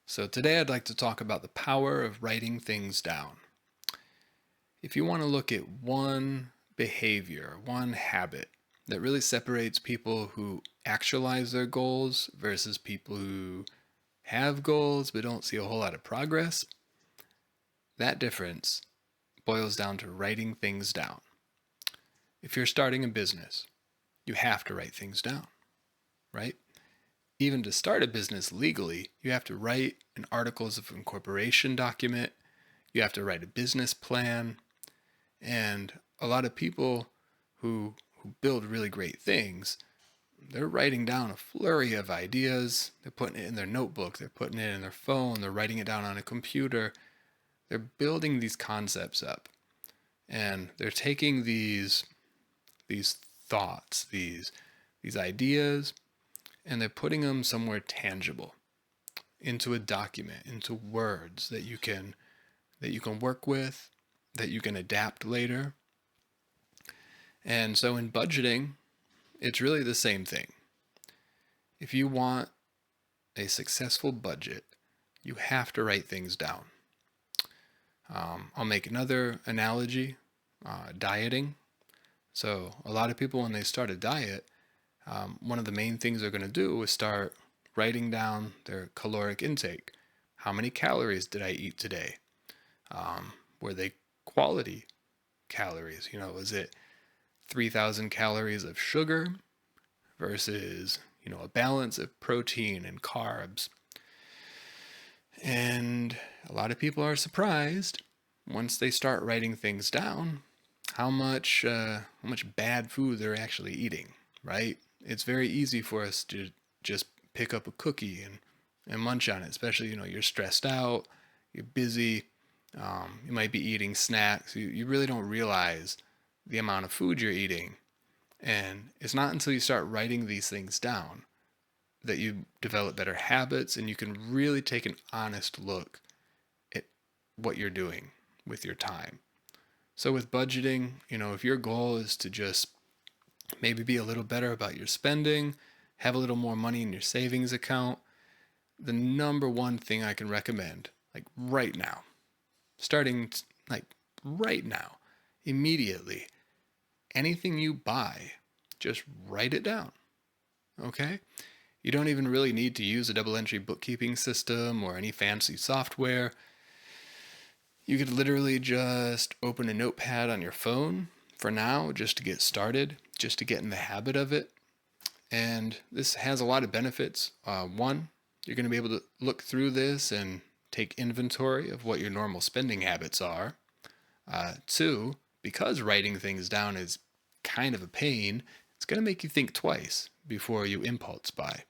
So today I'd like to talk about the power of writing things down. If you want to look at one behavior, one habit that really separates people who actualize their goals versus people who have goals but don't see a whole lot of progress, that difference boils down to writing things down. If you're starting a business, you have to write things down, right? Even to start a business legally, you have to write an articles of incorporation document, you have to write a business plan, and a lot of people who build really great things, they're writing down a flurry of ideas. They're putting it in their notebook, they're putting it in their phone, they're writing it down on a computer. They're building these concepts up, and they're taking these thoughts, these ideas, and they're putting them somewhere tangible into a document, into words that you can work with, that you can adapt later. And so in budgeting, it's really the same thing. If you want a successful budget, you have to write things down. I'll make another analogy, dieting. So a lot of people, when they start a diet, one of the main things they're going to do is start writing down their caloric intake. How many calories did I eat today? Were they quality calories? Was it 3,000 calories of sugar versus, a balance of protein and carbs? And a lot of people are surprised once they start writing things down how much bad food they're actually eating, right? It's very easy for us to just pick up a cookie and munch on it, especially, you're stressed out, you're busy, you might be eating snacks. You really don't realize the amount of food you're eating. And it's not until you start writing these things down that you develop better habits and you can really take an honest look at what you're doing with your time. So with budgeting, if your goal is to just maybe be a little better about your spending, have a little more money in your savings account, the number one thing I can recommend, like right now, starting like right now, immediately, anything you buy, just write it down. Okay? You don't even really need to use a double entry bookkeeping system or any fancy software. You could literally just open a notepad on your phone for now, just to get started, just to get in the habit of it. And this has a lot of benefits. One, you're going to be able to look through this and take inventory of what your normal spending habits are. Two, because writing things down is kind of a pain, it's going to make you think twice before you impulse buy.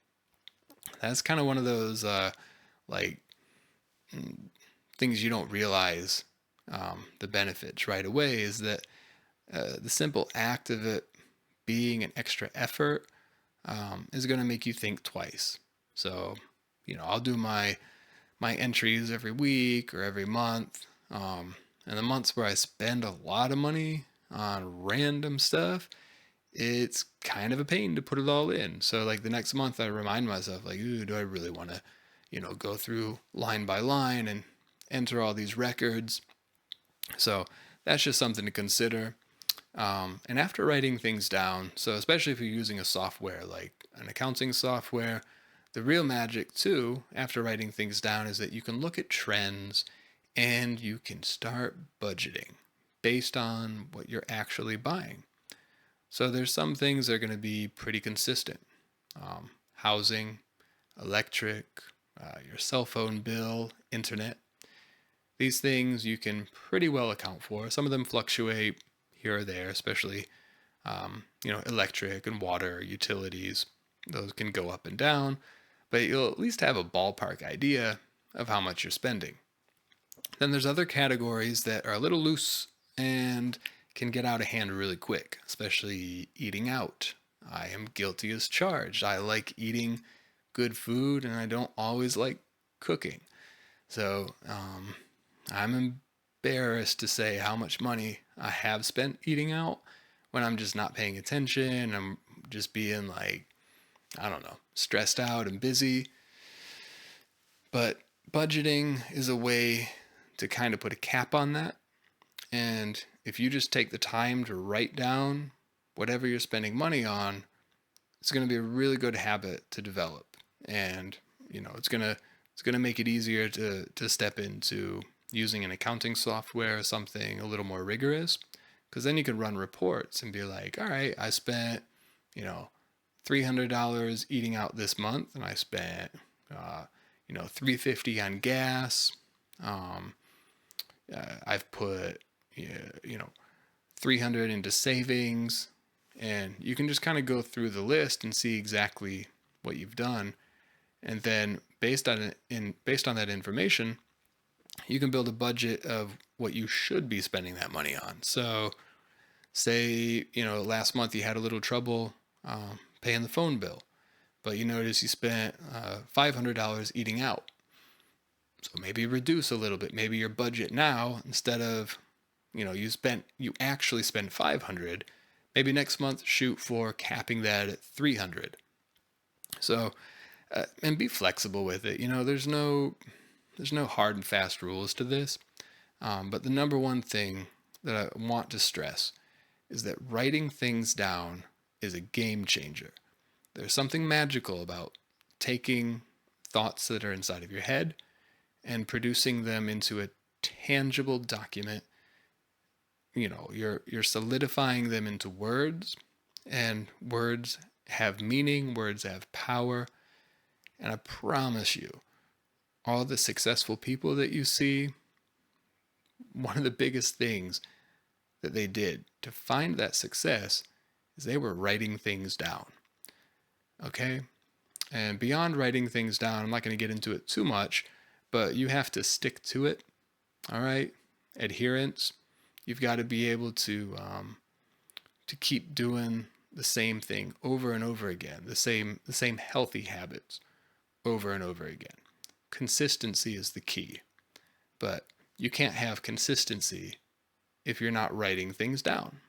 That's kind of one of those like things you don't realize the benefits right away is that the simple act of it being an extra effort is going to make you think twice. So, I'll do my entries every week or every month. And the months where I spend a lot of money on random stuff, it's kind of a pain to put it all in. So like the next month I remind myself like, ooh, do I really want to, go through line by line and enter all these records? So that's just something to consider. And after writing things down, so especially if you're using a software like an accounting software, the real magic too, after writing things down, is that you can look at trends and you can start budgeting based on what you're actually buying. So there's some things that are going to be pretty consistent. Housing, electric, your cell phone bill, internet. These things you can pretty well account for. Some of them fluctuate here or there, especially electric and water utilities. Those can go up and down, but you'll at least have a ballpark idea of how much you're spending. Then there's other categories that are a little loose and can get out of hand really quick, especially eating out. I am guilty as charged. I like eating good food and I don't always like cooking. So I'm embarrassed to say how much money I have spent eating out when I'm just not paying attention. I'm just being like, I don't know, stressed out and busy. But Budgeting is a way to kind of put a cap on that. And if you just take the time to write down whatever you're spending money on, it's going to be a really good habit to develop. And, it's going to make it easier to step into using an accounting software or something a little more rigorous, because then you can run reports and be like, all right, I spent, you know, $300 eating out this month, and I spent, $350 on gas. Um, I've put, yeah, 300 into savings, and you can just kind of go through the list and see exactly what you've done, and then based on that information, you can build a budget of what you should be spending that money on. So, say last month you had a little trouble paying the phone bill, but you notice you spent $500 eating out. So maybe reduce a little bit. Maybe your budget now, instead of you actually spend 500, maybe next month shoot for capping that at 300. So and be flexible with it. There's no hard and fast rules to this. But the number one thing that I want to stress is that writing things down is a game changer. There's something magical about taking thoughts that are inside of your head and producing them into a tangible document. You're solidifying them into words, and words have meaning, words have power, and I promise you, all the successful people that you see, one of the biggest things that they did to find that success is they were writing things down. Okay? And beyond writing things down, I'm not going to get into it too much, but you have to stick to it. All right? Adherence. You've got to be able to keep doing the same thing over and over again, the same healthy habits over and over again. Consistency is the key, but you can't have consistency if you're not writing things down.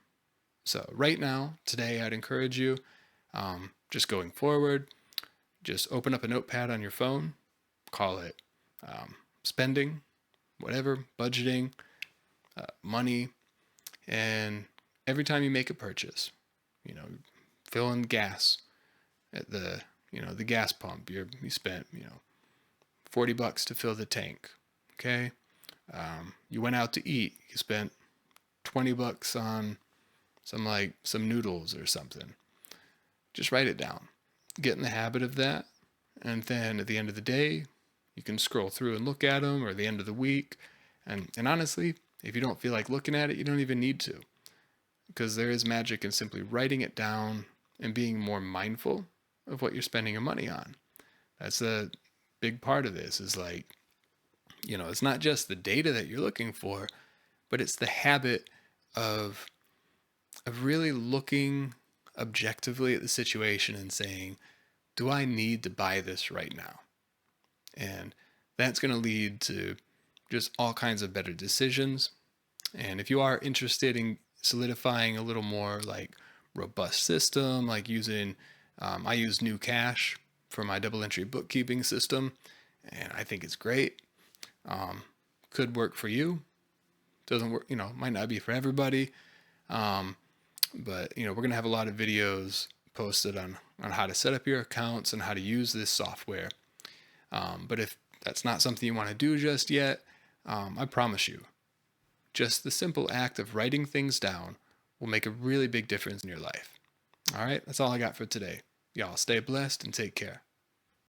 So right now, today, I'd encourage you, just going forward, just open up a notepad on your phone, call it spending, whatever, budgeting, money, and every time you make a purchase, you know, fill in gas at the gas pump. You spent, $40 to fill the tank. Okay. You went out to eat. You spent $20 on some noodles or something. Just write it down. Get in the habit of that. And then at the end of the day, you can scroll through and look at them, or the end of the week. And honestly, if you don't feel like looking at it, you don't even need to. Because there is magic in simply writing it down and being more mindful of what you're spending your money on. That's a big part of this, is it's not just the data that you're looking for, but it's the habit of really looking objectively at the situation and saying, do I need to buy this right now? And that's going to lead to just all kinds of better decisions. And if you are interested in solidifying a little more robust system, like using, I use New Cash for my double entry bookkeeping system, and I think it's great. Could work for you. Doesn't work, might not be for everybody. But we're going to have a lot of videos posted on how to set up your accounts and how to use this software. But if that's not something you want to do just yet, I promise you, just the simple act of writing things down will make a really big difference in your life. All right, that's all I got for today. Y'all stay blessed and take care.